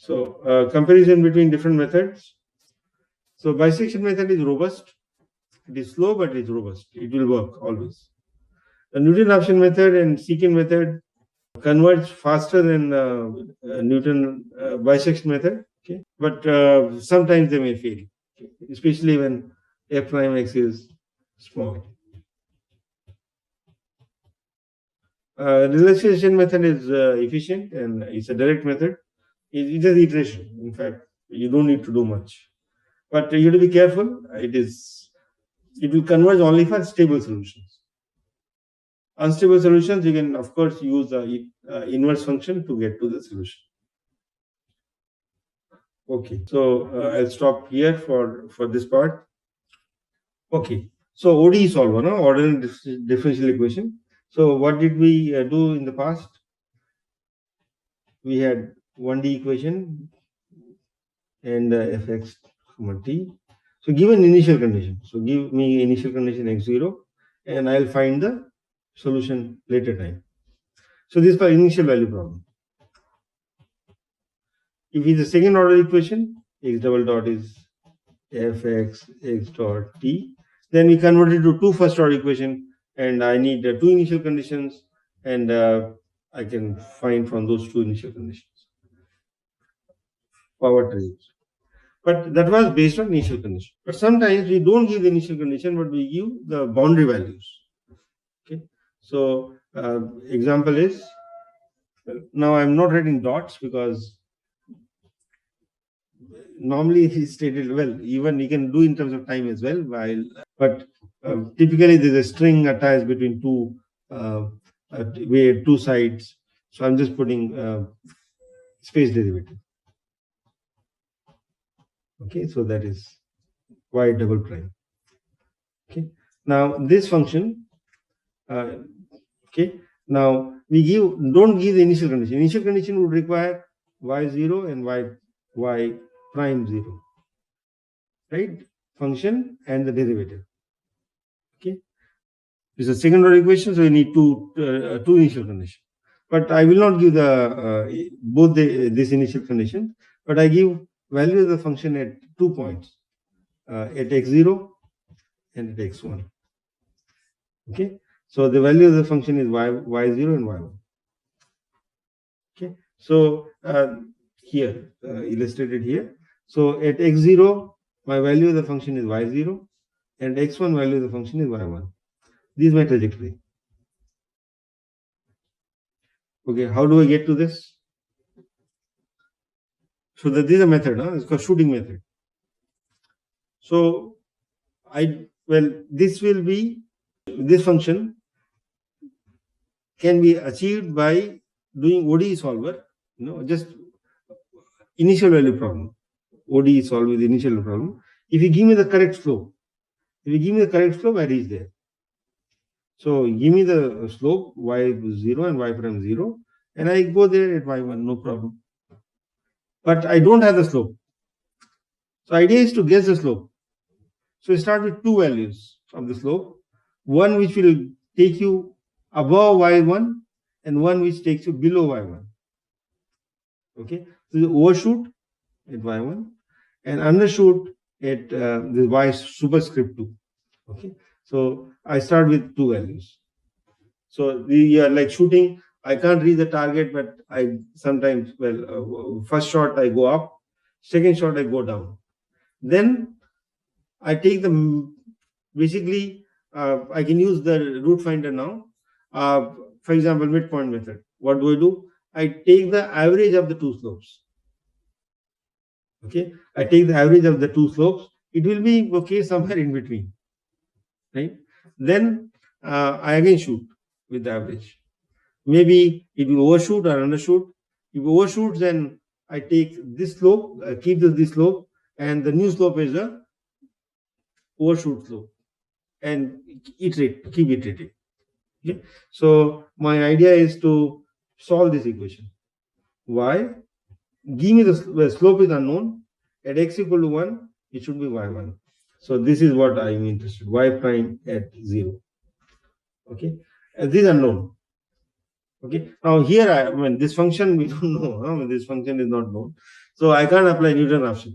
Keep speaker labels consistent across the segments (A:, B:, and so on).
A: So comparison between different methods. So bisection method is robust. It is slow, but it's robust. It will work always. The Newton-Raphson method and secant method converge faster than Newton bisection method. Okay, but sometimes they may fail, okay, especially when f prime x is small. Relaxation method is efficient and it's a direct method. It is iteration. In fact, you don't need to do much, but you have to be careful. It will converge only for stable solutions. Unstable solutions, you can of course use the inverse function to get to the solution. Okay, so I'll stop here for this part. Okay, so ODE solver, no? Ordinary differential equation. So what did we do in the past? We had 1D equation and fx comma t. So give an initial condition. So give me initial condition x0 and I'll find the solution later time. So this is for initial value problem. If it's a second order equation, x double dot is fx x dot t, then we convert it to two first order equation and I need two initial conditions and I can find from those two initial conditions power trace. But that was based on initial condition. But sometimes we don't give the initial condition, but we give the boundary values. Okay. So example is, now I'm not writing dots because normally it is stated well. Even you can do in terms of time as well. But typically there's a string attached between two sides. So I'm just putting space derivative. Okay, so that is y double prime. Okay, now this function. Okay, now we don't give the initial condition. Initial condition would require y0 and y prime 0, right? Function and the derivative. Okay, this is a second order equation, so we need two initial conditions. But I will not give the both this initial condition, but I give value of the function at 2 points, at x0 and at x1. Okay, so the value of the function is y0 and y1. Okay, so here illustrated here. So at x0, my value of the function is y0, and x1 value of the function is y1. This is my trajectory. Okay, how do I get to this? So this is a method, it's called shooting method. So this function can be achieved by doing ODE solver, just initial value problem. ODE solve with initial value problem. If you give me the correct slope, I reach there. So give me the slope y0 and y prime 0, and I go there at y1, no problem. But I don't have the slope. So idea is to guess the slope. So you start with two values of the slope, one which will take you above y1 and one which takes you below y1. Okay, so you overshoot at y1 and undershoot at the y superscript 2. Okay, so I start with two values. So we are like shooting. I can't reach the target, but I sometimes, first shot I go up, second shot I go down. Then I take basically, I can use the route finder now. For example, midpoint method. What do? I take the average of the two slopes. Okay, I take the average of the two slopes. It will be okay somewhere in between, right? Then I again shoot with the average. Maybe it will overshoot or undershoot. If it overshoots, then I take this slope, keep this slope, and the new slope is the overshoot slope, and iterate, keep iterating. Okay, so my idea is to solve this equation. Why? Give me the slope is unknown. At x equal to 1, it should be y1. So this is what I am interested. Y prime at 0. Okay, this is unknown. Okay, now here this function we don't know. This function is not known. So I can't apply Newton Raphson.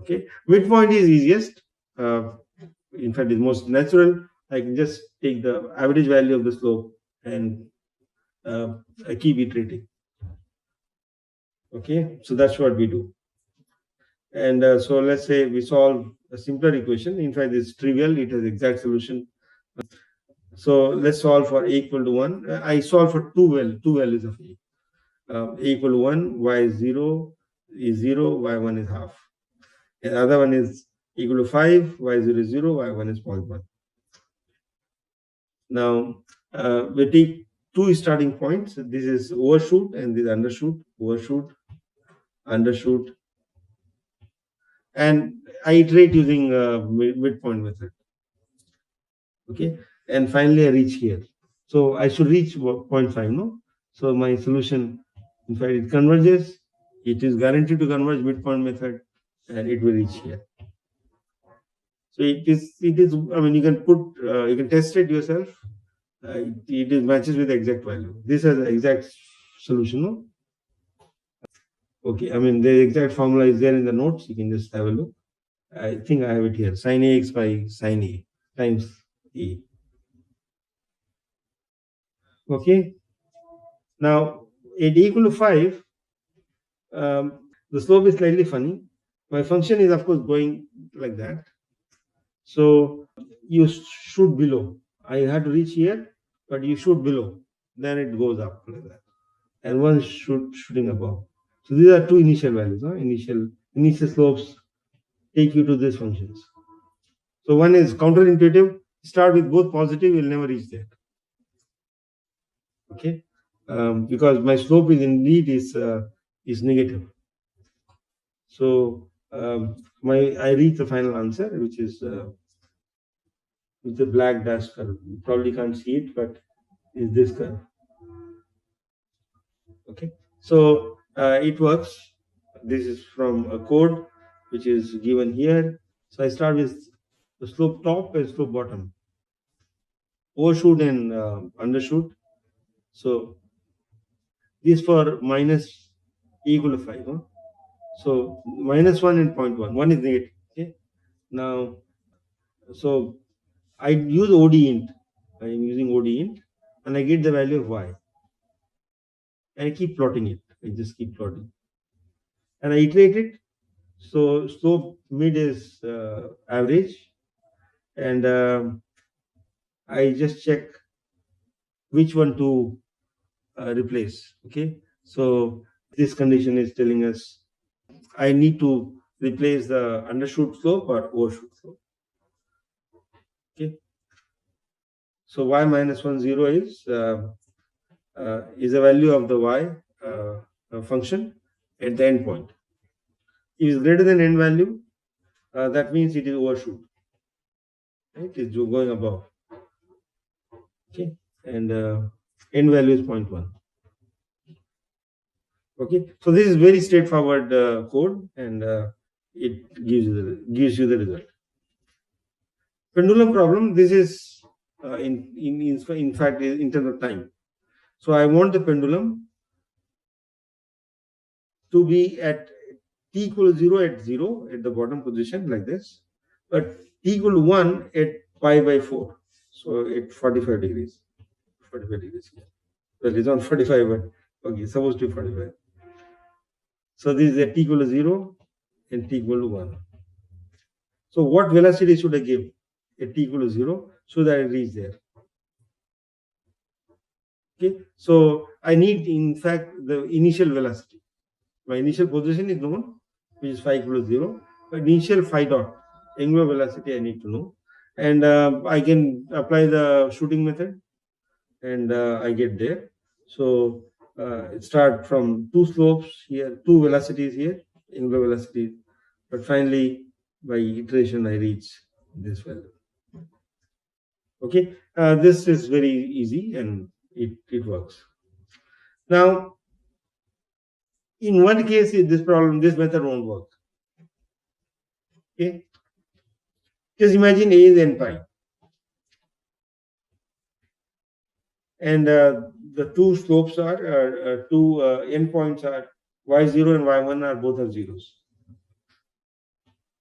A: Okay, midpoint is easiest. In fact, it's most natural. I can just take the average value of the slope and I keep iterating. Okay, so that's what we do. And so let's say we solve a simpler equation. In fact, it's trivial. It has exact solution. So let's solve for a equal to 1. I solve for two values of a. A equal to 1, y is 0, y1 is half. And the other one is equal to 5, y0 is 0, y1 is 0.1. Now, we take two starting points. This is overshoot and this undershoot, overshoot, undershoot. And I iterate using midpoint method. Okay, and finally I reach here. So I should reach 0.5, no? So my solution, in fact, it converges. It is guaranteed to converge midpoint method, and it will reach here. So it is. I mean, you can put, you can test it yourself. It is matches with the exact value. This has the exact solution, no? Okay, I mean, the exact formula is there in the notes. You can just have a look. I think I have it here. Sin AX by sin A times A. Okay. Now, at equal to 5, the slope is slightly funny. My function is, of course, going like that. So you shoot below. I had to reach here, but you shoot below. Then it goes up like that. And one shooting above. So these are two initial values. Initial slopes take you to these functions. So one is counterintuitive. Start with both positive, you'll never reach that. Okay, because my slope is indeed is negative. So I reach the final answer, which is with the black dash curve. You probably can't see it, but is this curve. Okay, so it works. This is from a code which is given here. So I start with the slope top and slope bottom, overshoot and undershoot. So this for minus equal to 5. Huh? So -1 and 0.1. One is negative. Okay. Now, so I use OD int. I am using OD int, and I get the value of y. And I keep plotting it. I just keep plotting, and I iterate it. So slope mid is average, and I just check which one to replace. Okay. So this condition is telling us I need to replace the undershoot slope or overshoot slope. Okay. So y minus 1, 0 is a value of the y function at the endpoint. If it is greater than end value, that means it is overshoot. Right? It is going above. Okay, and end value is 0.1. Okay, so this is very straightforward code, and it gives you the result. Pendulum problem. This is in fact in terms of time. So I want the pendulum to be at t equal to 0 at 0 at the bottom position like this, but t equal to 1 at pi by 4. So at 45 degrees. 45 degrees here. Well, it's on 45, but okay, supposed to be 45. So this is at t equal to 0 and t equal to 1. So what velocity should I give at t equal to 0 so that I reach there? Okay, so I need, in fact, the initial velocity. My initial position is known, which is phi equal to 0. But initial phi dot, angular velocity, I need to know. And I can apply the shooting method, and I get there. So start from two slopes here, two velocities here, angular velocity. But finally, by iteration, I reach this value. Okay, this is very easy and it works. Now, in one case, this method won't work. Okay, just imagine A is n pi, and the two slopes are two endpoints are y0 and y1 are both are zeros.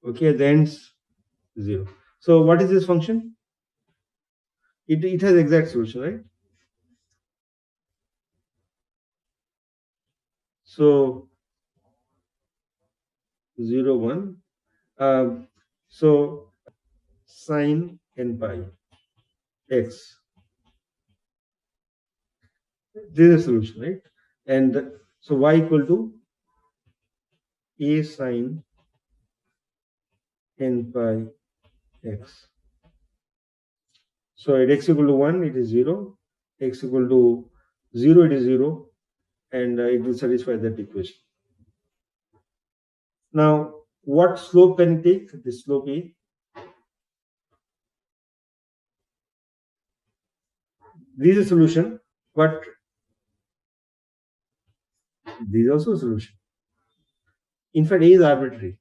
A: Okay, the ends 0. So what is this function? It has exact solution, right? So 0, 1. So sine n pi x. This is a solution, right? And so y equal to a sine n pi x. So at x equal to 1, it is 0. X equal to 0, it is 0. And it will satisfy that equation. Now, what slope can it take? The slope A. This is a solution, but this is also a solution. In fact, A is arbitrary.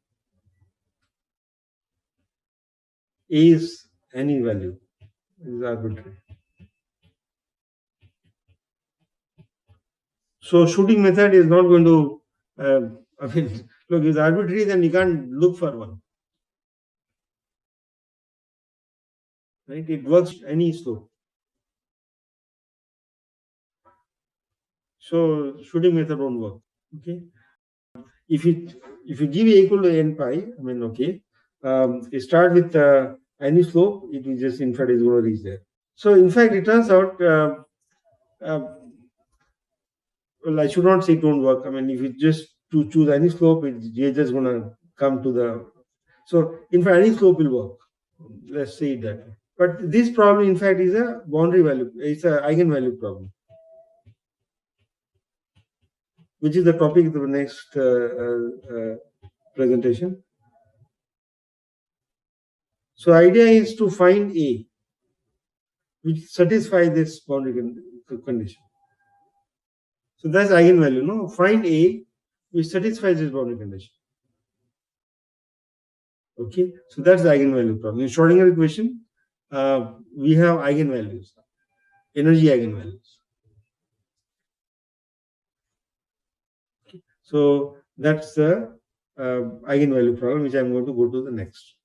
A: A is any value. It is arbitrary. So shooting method is not going to, I mean, look, it's arbitrary, then you can't look for one. Right? It works any slope. So shooting method won't work. Okay. If you give A equal to n pi, I mean, okay, you start with any slope, it will just in fact is going to reach there. So in fact, it turns out, well, I should not say it won't work. I mean, if you just to choose any slope, you're just going to come to the. So in fact, any slope will work. Let's say that. But this problem, in fact, is a boundary value. It's an eigenvalue problem, which is the topic of the next presentation. So idea is to find A which satisfy this boundary condition. So that's eigenvalue, no? Find A which satisfies this boundary condition. Okay, so that's the eigenvalue problem. In Schrodinger equation, we have eigenvalues, energy eigenvalues. Okay. So that's the eigenvalue problem, which I'm going to go to the next.